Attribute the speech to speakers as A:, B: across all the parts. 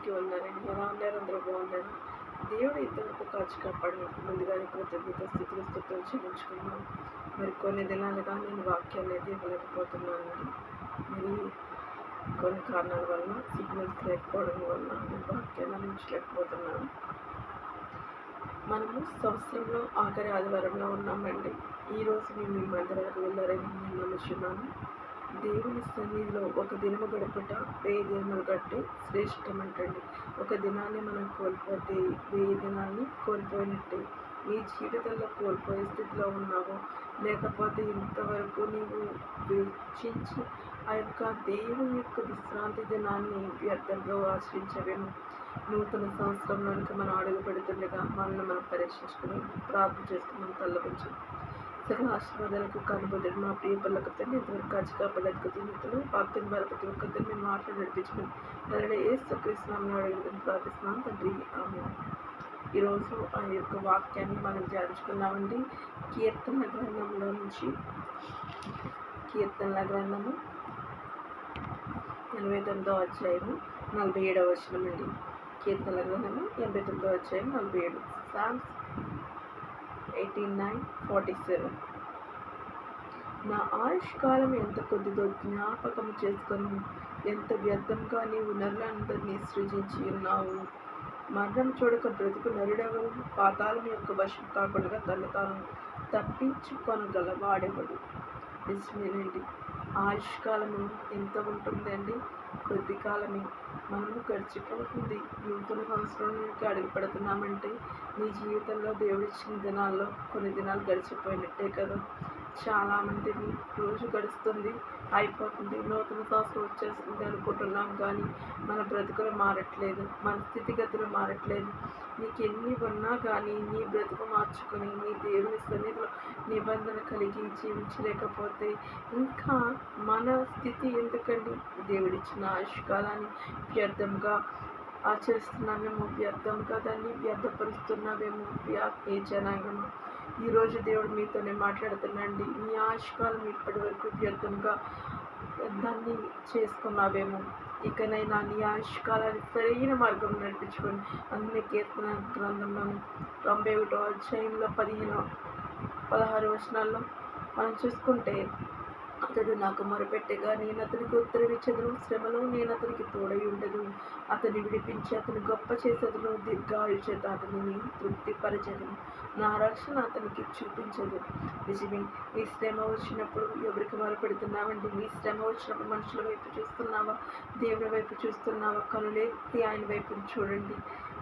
A: దేవునికి వందనాలండి. ఎలా ఉన్నారు? అందరూ బాగున్నారు. దేవుడు ఇంతవరకు కాచి కాపాడినందుకు ముందుగానే కృతజ్ఞత స్థితిలో స్తుతులు చెల్లించుకున్నాను. మరి కొన్ని దినాలుగా నేను వాక్యాలు అనేది ఇవ్వలేకపోతున్నానండి. మరి కొన్ని కారణాల వల్ల సిగ్నల్స్ లేకపోవడం వల్ల నేను వాక్యాలు అందించలేకపోతున్నాను. మనము సంవత్సరంలో ఆఖరి ఆదివారంలో ఉన్నామండి. ఈరోజు మేము మీ మందిరాలకు వెళ్ళారని నేను నమ్ముచున్నాను. దేవుని సన్నిధిలో ఒక దినము గడుపుట 1000 దినములు కంటే శ్రేష్టమంటండి. ఒక దినాన్ని మనం కోల్పోతే 1000 దినాన్ని కోల్పోయినట్టే. నీ జీవితంలో కోల్పోయే స్థితిలో ఉన్నావో, లేకపోతే ఇంతవరకు నీవు వెచ్చించి ఆ యొక్క దేవుని యొక్క విశ్రాంతి దినాన్ని వ్యర్థంగా ఆశ్రయించవేమో. నూతన సంవత్సరంలోనికి మనం అడుగు పెడుతుండగా మనల్ని మనం పరీక్షించుకుని ప్రార్థన చేసుకుని తల్లవచ్చు. సకల ఆశీర్వాదాలకు కనుబొద్దుడు మా ప్రియ పనులకు తండ్రి ఇంతవరకు కాచి కాపాడకు జీవితంలో వాక్యం ద్వారా ప్రతి ఒక్కరిని మేము మాటలు నడిపించుకుని అలాగే ఏసుక్రీస్తునామములో అడిగి ప్రార్థిస్తున్నాం తండ్రి, ఆమేన్. ఈరోజు ఆ యొక్క వాక్యాన్ని మనం ధ్యానించుకున్నామండి. కీర్తన గ్రంథంలో నుంచి కీర్తనల గ్రంథము 89వ అధ్యాయము 47వ వచనం అండి. కీర్తనల గ్రంథము 89వ అధ్యాయం 47. సామ్స్ 89:47. నా ఆయుష్కాలం ఎంత కొద్దిదో జ్ఞాపకం చేసుకొని, ఎంత వ్యర్థంగా నీవు నరులందరినీ సృజించి ఉన్నావు. మరణం చూడక బ్రతుకు నరుడెవరు? పాతాళం యొక్క వశం కాకుండా తను తాను తప్పించుకొనగల వాడెవడు? నిజమేనండి, ఆయుష్కాలము ఎంత ఉంటుందండి? కొద్ది కాలమే. మనము గడిచిపోతుంది. నూతన సంవత్సరంలోకి అడుగు పెడుతున్నామంటే నీ జీవితంలో దేవుడిచ్చిన దినాల్లో కొన్ని దినాలు గడిచిపోయినట్టే కదా. చాలామందిని రోజు గడుస్తుంది, అయిపోతుంది, నూతన సంవత్సరం వచ్చేస్తుంది అనుకుంటున్నాం, కానీ మన బ్రతుకులు మారట్లేదు, మన స్థితిగతులు మారట్లేదు. నీకు ఎన్ని ఉన్నా కానీ నీ బ్రతుకు మార్చుకొని నీ దేవుని సన్నిధిలో నిబంధన కలిగి జీవించలేకపోతే ఇంకా మన స్థితి ఎందుకండి? దేవుడిచ్చిన ఆయుష్కాలాన్ని వ్యర్థంగా ఆచరిస్తున్నామేమో, వ్యర్థంగా దాన్ని వ్యర్థపరుస్తున్నామేమో. ఏ జనాంగము, ఈరోజు దేవుడు మీతోనే మాట్లాడుతున్నాండి. నీ ఆయుష్కాలం ఇప్పటి వరకు వ్యర్థంగా దాన్ని చేసుకున్నావేమో. ఇకనైనా నీ ఆయుష్కాలాన్ని సరైన మార్గం నడిపించుకొని అందుకే కీర్తన గ్రంథంలోని 91వ అధ్యాయంలో 16 వచనాల్లో మనం చూసుకుంటే, అతడు నాకు మొరపెట్టగా నేను అతనికి ఉత్తరమిచ్చెదను, శ్రమలో నేను అతనికి తోడై ఉండదు, అతన్ని విడిపించి అతను గొప్ప చేసేదను, దీర్ఘాయు చేత అతనిని తృప్తిపరచెదను, నా రక్షణ అతనికి చూపించదు. నిజమే, నీ శ్రమ వచ్చినప్పుడు ఎవరికి మొరపెడుతున్నావండి? నీ శ్రమ వచ్చినప్పుడు మనుషుల వైపు చూస్తున్నావా? దేవుని వైపు చూస్తున్నావా? కనులెత్తి ఆయన వైపు చూడండి.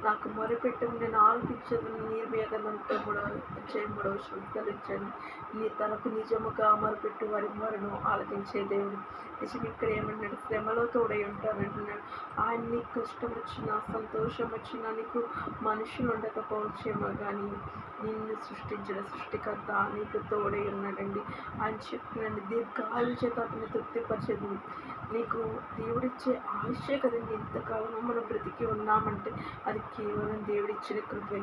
A: నాకు మొరపెట్టము, నేను ఆలకించదను. నిర్భయగంధంతో 3వ సంకలించండి. నీ తనకు నిజముగా మొరపెట్టు వారి మొరను ఆలకించే దేవుడు. నిజం, ఇక్కడ ఏమన్నాడు? శ్రమలో తోడై ఉంటానంటున్నాడు. ఆయన నీకు కష్టం వచ్చినా సంతోషం వచ్చినా నీకు మనుషులు ఉండకపోవచ్చేమో, కానీ నిన్ను సృష్టించిన సృష్టికర్త నీకు తోడై ఉన్నాడండి. ఆయన చెప్తున్నాడు, దీర్ఘాయు చేత అతన్ని తృప్తిపరిచేది. నీకు దేవుడిచ్చే ఆయుషే కదండి. ఇంతకాలం మనం బ్రతికి ఉన్నామంటే అది కేవలం దేవుడిచ్చిన కృపే.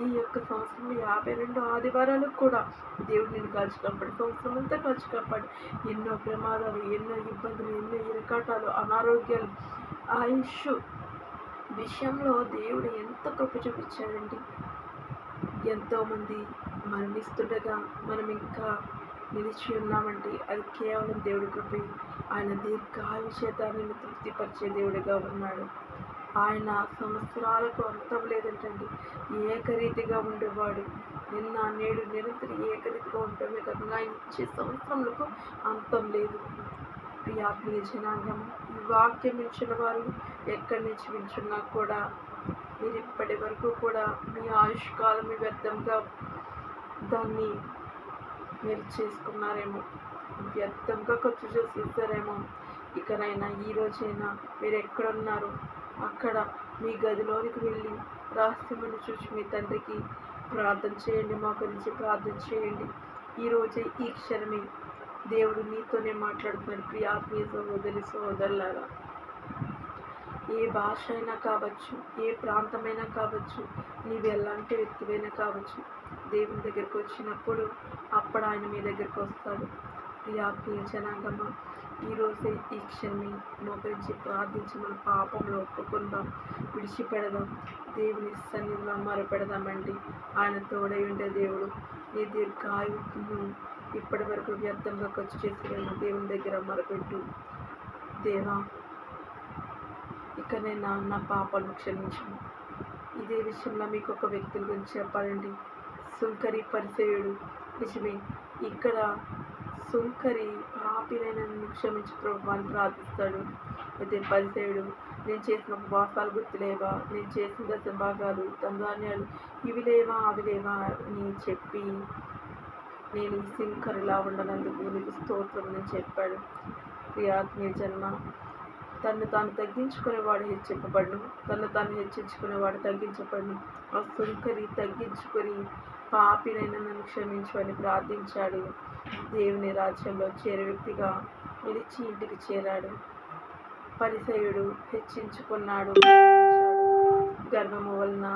A: ఈ యొక్క సంవత్సరంలో 52 ఆదివారాలకు కూడా దేవుడు నేను కాచి కాపాడు, సంవత్సరం అంతా కాచి కాపాడు. ఎన్నో ప్రమాదాలు, ఎన్నో ఇబ్బందులు, ఎన్నో ఇరకాటాలు, అనారోగ్యాలు, ఆయుష్ విషయంలో దేవుడు ఎంత కృప చూపించాడండి. ఎంతోమంది మరణిస్తుండగా మనం ఇంకా నిలిచి ఉన్నామంటే అది కేవలం దేవుడి కృపే. ఆయన దీర్ఘాయు చేత నిన్ను తృప్తిపరిచే దేవుడిగా ఉన్నాడు. ఆయన సంవత్సరాలకు అంతం లేదంటండి. ఏకరీతిగా ఉండేవాడు. నిన్న నేడు నిరంతరం ఏకరీతిగా ఉండటమే కాకుండా ఆయన ఇచ్చే సంవత్సరములకు అంతం లేదు. ప్రియాత్మీయ జనాంగం, ఈ వాక్యం ఇచ్చిన వారు ఎక్కడి నుంచి వింటున్నా కూడా మీరు ఇప్పటి వరకు కూడా మీ ఆయుష్కాలం వ్యర్థంగా దాన్ని మీరు చేసుకున్నారేమో, వ్యర్థంగా ఖర్చు చేసేసారేమో. ఇకనైనా ఈ రోజైనా మీరు ఎక్కడున్నారు అక్కడ మీ గదిలోనికి వెళ్ళి రహస్యమని చూసి మీ తండ్రికి ప్రార్థన చేయండి, మా గురించి ప్రార్థన చేయండి. ఈరోజే ఈ క్షణమే దేవుడు నీతోనే మాట్లాడుతున్నాడు. ప్రియ ఆత్మీయ సహోదరి సహోదరులారా, ఏ భాష అయినా కావచ్చు, ఏ ప్రాంతమైనా కావచ్చు, నీవు ఎలాంటి వ్యక్తివైనా కావచ్చు, దేవుని దగ్గరికి వచ్చినప్పుడు అప్పుడు ఆయన మీ దగ్గరికి వస్తాడు. ప్రియ ఆత్మీయ జనాంగమా, ఈరోజే ఈ క్షణమే మోకరించి ప్రార్థించి మన పాపంలో ఒప్పుకుందాం, విడిచిపెడదాం, దేవుని సన్నిధిలో మొరపెడదామండి. ఆయన తోడై ఉండే దేవుడు నీ దీర్ఘాయువును ఇప్పటి వరకు వ్యర్థంగా ఖర్చు చేసిన దేవుని దగ్గర మొరపెట్టు. దేవా, ఇకనైనా నా పాపాలను క్షమించు. ఇదే విషయంలో మీకు ఒక వ్యక్తుల గురించి చెప్పాలండి. సుంకరి పరిసేయుడు. నిజమే, ఇక్కడ సుంకరి పాపినైనా నన్ను క్షమించు ప్రభు అని ప్రార్థిస్తాడు. అయితే పరిసేయుడు, నేను చేసిన ఉపవాసాలు గుర్తులేవా, నేను చేసిన దశ భాగాలు, ధనధాన్యాలు ఇవి లేవా అవి లేవా అని చెప్పి నేను ఈ సుంకరిలా ఉండనందుకు నీకు స్తోత్రం అని చెప్పాడు. ప్రియాత్మీయ జన్మ, తను తాను తగ్గించుకునేవాడు హెచ్చింపబడును, తను తాను హెచ్చించుకునేవాడు తగ్గించబడును. ఆ సుంకరి తగ్గించుకొని పాపినైనా నన్ను క్షమించు అని ప్రార్థించాడు. దేవుని రాజ్యంలో చేరే వ్యక్తిగా నిలిచి ఇంటికి చేరాడు. పరిసయుడు హెచ్చించుకున్నాడు, గర్వము వలన